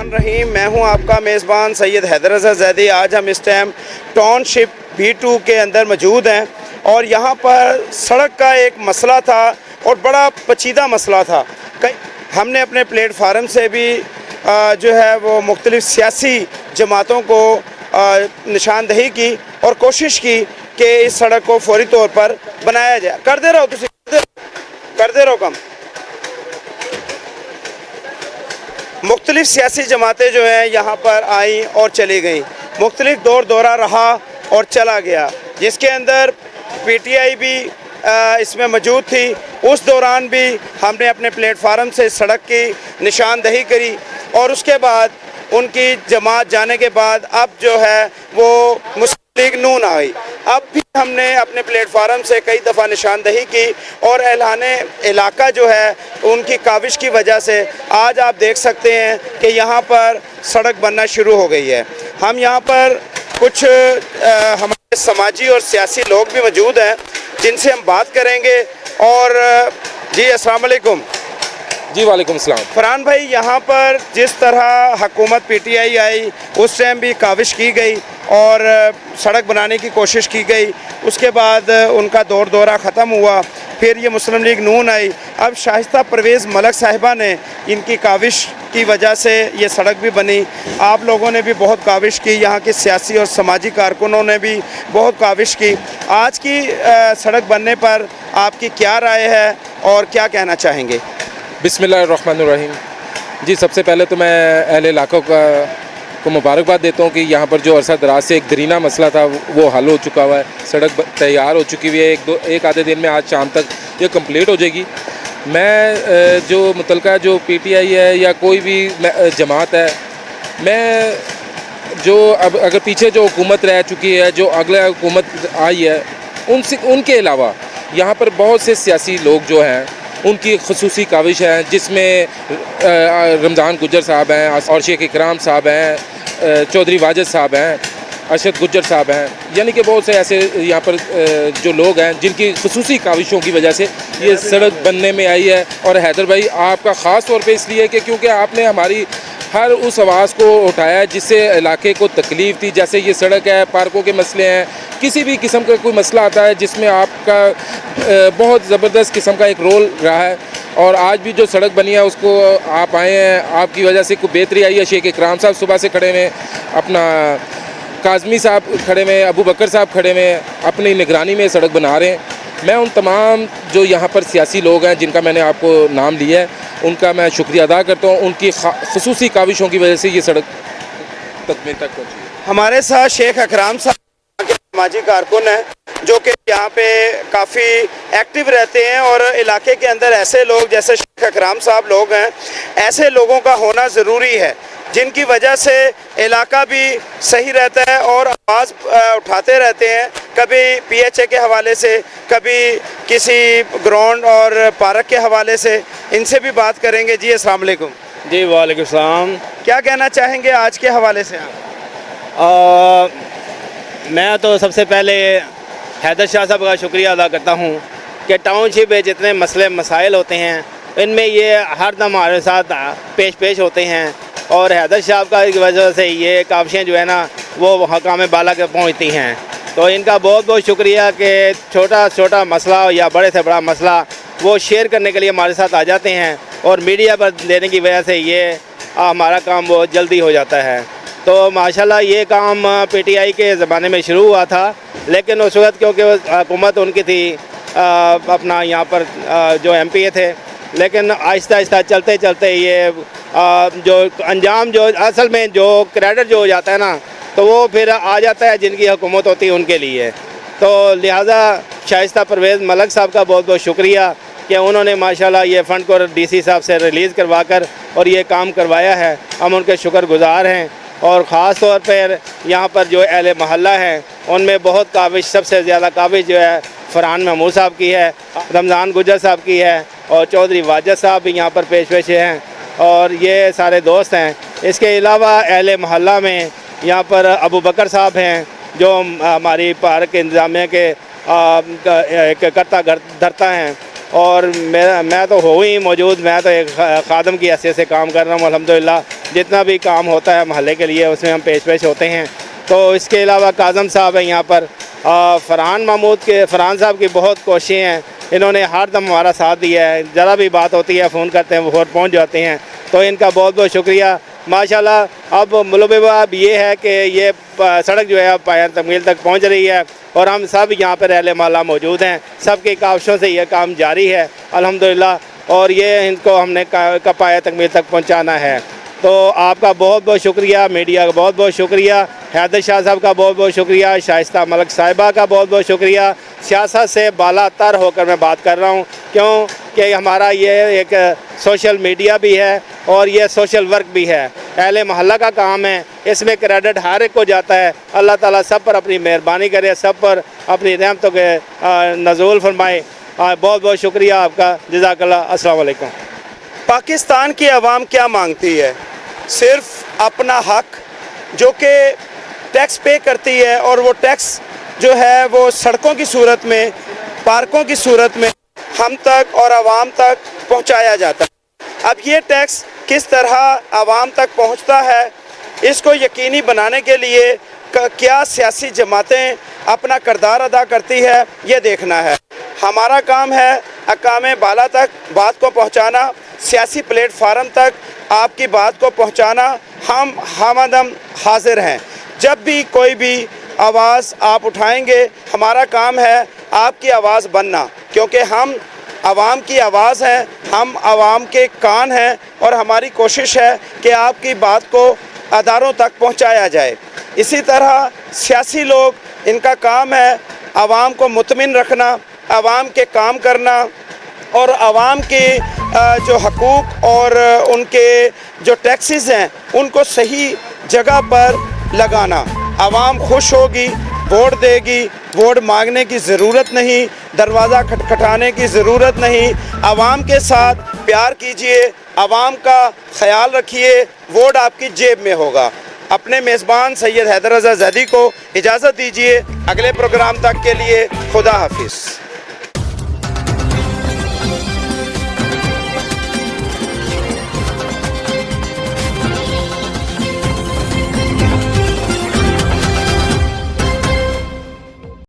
रहीम, मैं हूं आपका मेज़बान सैयद हैदर रज़ा ज़ैदी। आज हम इस टाइम टाउनशिप B2 के अंदर मौजूद हैं और यहाँ पर सड़क का एक मसला था और बड़ा पेचीदा मसला था। हमने अपने प्लेटफार्म से भी जो है वो मुख्तलिफ़ सियासी जमातों को निशानदही की और कोशिश की कि इस सड़क को फौरी तौर पर बनाया जाए। कर दे रहो कम। मुख्तलिफ़ सियासी जमातें जो हैं यहाँ पर आईं और चली गईं, मुख्तलिफ़ दौर दौरा रहा और चला गया, जिसके अंदर PTI भी इसमें मौजूद थी। उस दौरान भी हमने अपने प्लेटफार्म से सड़क की निशानदही करी और उसके बाद उनकी जमात जाने के बाद अब जो है वो मुस्लिम लीग नून आई। अब भी हमने अपने प्लेटफार्म से कई दफ़ा निशानदही की और ऐलाने इलाका जो है उनकी काविश की वजह से आज आप देख सकते हैं कि यहाँ पर सड़क बनना शुरू हो गई है। हम यहाँ पर कुछ हमारे समाजी और सियासी लोग भी मौजूद हैं जिनसे हम बात करेंगे। और जी अस्सलाम वालेकुम। जी वालेकुम सलाम। फरहान भाई, यहाँ पर जिस तरह हुकूमत PTI आई उस टाइम भी काविश की गई और सड़क बनाने की कोशिश की गई, उसके बाद उनका दौर दौरा ख़त्म हुआ, फिर ये मुस्लिम लीग नून आई। अब शाइस्ता परवेज़ मलक साहिबा ने इनकी काविश की वजह से ये सड़क भी बनी। आप लोगों ने भी बहुत काविश की, यहाँ के सियासी और समाजी कारकुनों ने भी बहुत काविश की। आज की सड़क बनने पर आपकी क्या राय है और क्या कहना चाहेंगे? बिस्मिल्लाहिर्रहमानिर्रहीम। जी, सबसे पहले तो मैं अहले इलाक़ों को मुबारकबाद देता हूँ कि यहाँ पर जो अरसा दराज से एक दरीना मसला था वो हल हो चुका हुआ है। सड़क तैयार हो चुकी हुई है। एक आधे दिन में आज शाम तक ये कंप्लीट हो जाएगी। मैं जो मुतलका जो PTI है या कोई भी जमात है, मैं जो अब अगर पीछे जो हुकूमत रह चुकी है, जो अगला हुकूमत आई है, उनके अलावा यहाँ पर बहुत से सियासी लोग जो हैं उनकी खुसूसी काविश है, जिसमें रमज़ान गुज्जर साहब हैं और शेख इकराम साहब हैं, चौधरी वाजिद साहब हैं, अरशद गुज्जर साहब हैं, यानी कि बहुत से ऐसे यहाँ पर जो लोग हैं जिनकी खुसूसी काविशों की वजह से ये सड़क बनने में आई है। और हैदर भाई, आपका ख़ास तौर पे इसलिए कि क्योंकि आपने हमारी हर उस आवाज़ को उठाया जिससे इलाके को तकलीफ़ थी। जैसे ये सड़क है, पार्कों के मसले हैं, किसी भी किस्म का कोई मसला आता है जिसमें आपका बहुत ज़बरदस्त किस्म का एक रोल रहा है। और आज भी जो सड़क बनी है उसको आप आए हैं, आपकी वजह से कोई बेहतरी आई है। शेख इकराम साहब सुबह से खड़े हुए, अपना काज़मी साहब खड़े हुए, अबू बकर साहब खड़े हुए, अपनी निगरानी में सड़क बना रहे हैं। मैं उन तमाम जो यहाँ पर सियासी लोग हैं जिनका मैंने आपको नाम लिया है, उनका मैं शुक्रिया अदा करता हूँ। उनकी खुसूसी काविशों की वजह से ये सड़क तकमील तक पहुँची। हमारे साथ शेख इकराम साहब के समाजी कारकुन हैं जो कि यहाँ पे काफ़ी एक्टिव रहते हैं और इलाके के अंदर ऐसे लोग जैसे शेख इकराम साहब लोग हैं, ऐसे लोगों का होना ज़रूरी है जिनकी वजह से इलाका भी सही रहता है और आवाज़ उठाते रहते हैं, कभी PHA के हवाले से, कभी किसी ग्राउंड और पार्क के हवाले से। इनसे भी बात करेंगे। जी अस्सलाम वालेकुम। जी वालेकुम सलाम। क्या कहना चाहेंगे आज के हवाले से आप? मैं तो सबसे पहले हैदर शाह साहब का शुक्रिया अदा करता हूँ कि टाउनशिप में जितने मसले मसाइल होते हैं इनमें ये हर दम हमारे साथ पेश होते हैं और हैदर शाह का की वजह से ये काविशें जो है ना वो हकाम बाला के पहुँचती हैं। तो इनका बहुत बहुत शुक्रिया कि छोटा छोटा मसला या बड़े से बड़ा मसला वो शेयर करने के लिए हमारे साथ आ जाते हैं और मीडिया पर देने की वजह से ये हमारा काम बहुत जल्दी हो जाता है। तो माशाल्लाह ये काम PTI के ज़माने में शुरू हुआ था, लेकिन उस वक्त क्योंकि हुकूमत उनकी थी अपना यहाँ पर जो MPA थे, लेकिन आहिस्ता आहिस्ता चलते चलते ये जो अंजाम जो असल में जो क्रेडिट जो हो जाता है ना तो वो फिर आ जाता है जिनकी हुकूमत होती है उनके लिए। तो लिहाजा शाइस्ता परवेज़ मलक साहब का बहुत बहुत शुक्रिया कि उन्होंने माशाल्लाह ये फ़ंड को DC साहब से रिलीज़ करवा कर और ये काम करवाया है। हम उनके शुक्रगुज़ार हैं। और ख़ास तौर पर यहाँ पर जो अहले महल्ला हैं उनमें बहुत काविश, सबसे ज़्यादा काविश जो है फरहान महमूद साहब की है, रमज़ान गुज्जर साहब की है और चौधरी वाजिद साहब भी यहाँ पर पेश हैं और ये सारे दोस्त हैं। इसके अलावा अहले महल्ला में यहाँ पर अबू बकर साहब हैं जो हमारी पार्क के इंतज़ामिया के एक करता धरता हैं और मैं तो हो ही मौजूद, मैं तो एक खादम की हैसियत से काम कर रहा हूँ अल्हम्दुलिल्लाह। जितना भी काम होता है महल्ले के लिए उसमें हम पेश होते हैं। तो इसके अलावा काज़म साहब हैं यहाँ पर, फ़रहान साहब की बहुत कोशिशें हैं, इन्होंने हर दम हमारा साथ दिया है। ज़रा भी बात होती है फ़ोन करते हैं वो फौरन पहुँच जाते हैं, तो इनका बहुत बहुत शुक्रिया। माशाल्लाह अब मुलबा अब ये है कि ये सड़क जो है अब पाया तकमील तक पहुँच रही है और हम सब यहाँ पर अहले मोहल्ला मौजूद हैं, सबकी काविशों से ये काम जारी है अल्हम्दुलिल्लाह, और ये इनको हमने पाया तकमील तक पहुँचाना है। तो आपका बहुत बहुत शुक्रिया, मीडिया का बहुत बहुत शुक्रिया, हैदर शाह साहब का बहुत बहुत शुक्रिया, शाइस्ता मलिक साहिबा का बहुत बहुत शुक्रिया। सियासत से बाला तर होकर मैं बात कर रहा हूँ, क्योंकि हमारा ये एक सोशल मीडिया भी है और ये सोशल वर्क भी है, अहले मोहल्ला का काम है, इसमें क्रेडिट हर एक को जाता है। अल्लाह ताला सब पर अपनी मेहरबानी करे, सब पर अपनी रहमतों के नज़ूल फरमाए। बहुत बहुत शुक्रिया आपका, जज़ाकल्लाह। अस्सलाम वालेकुम। पाकिस्तान की आवाम क्या मांगती है? सिर्फ अपना हक, जो कि टैक्स पे करती है, और वो टैक्स जो है वो सड़कों की सूरत में, पार्कों की सूरत में हम तक और आवाम तक पहुंचाया जाता है। अब ये टैक्स किस तरह आवाम तक पहुंचता है, इसको यकीनी बनाने के लिए क्या सियासी जमातें अपना किरदार अदा करती है, ये देखना है। हमारा काम है अकाम बाला तक बात को पहुंचाना, सियासी प्लेटफार्म तक आपकी बात को पहुंचाना। हम हमदम हाजिर हैं, जब भी कोई भी आवाज़ आप उठाएंगे, हमारा काम है आपकी आवाज़ बनना, क्योंकि हम आवाम की आवाज़ हैं, हम आवाम के कान हैं, और हमारी कोशिश है कि आपकी बात को अदारों तक पहुंचाया जाए। इसी तरह सियासी लोग, इनका काम है आवाम को मुतमिन रखना, आवाम के काम करना, और आवाम के जो हकूक़ और उनके जो टैक्सेस हैं उनको सही जगह पर लगाना। आवाम खुश होगी, वोट देगी, वोट मांगने की ज़रूरत नहीं, दरवाज़ा खटखटाने की ज़रूरत नहीं। आवाम के साथ प्यार कीजिए, आवाम का ख्याल रखिए, वोट आपकी जेब में होगा। अपने मेज़बान सैयद हैदर रज़ा ज़ैदी को इजाज़त दीजिए। अगले प्रोग्राम तक के लिए खुदा हाफिज़।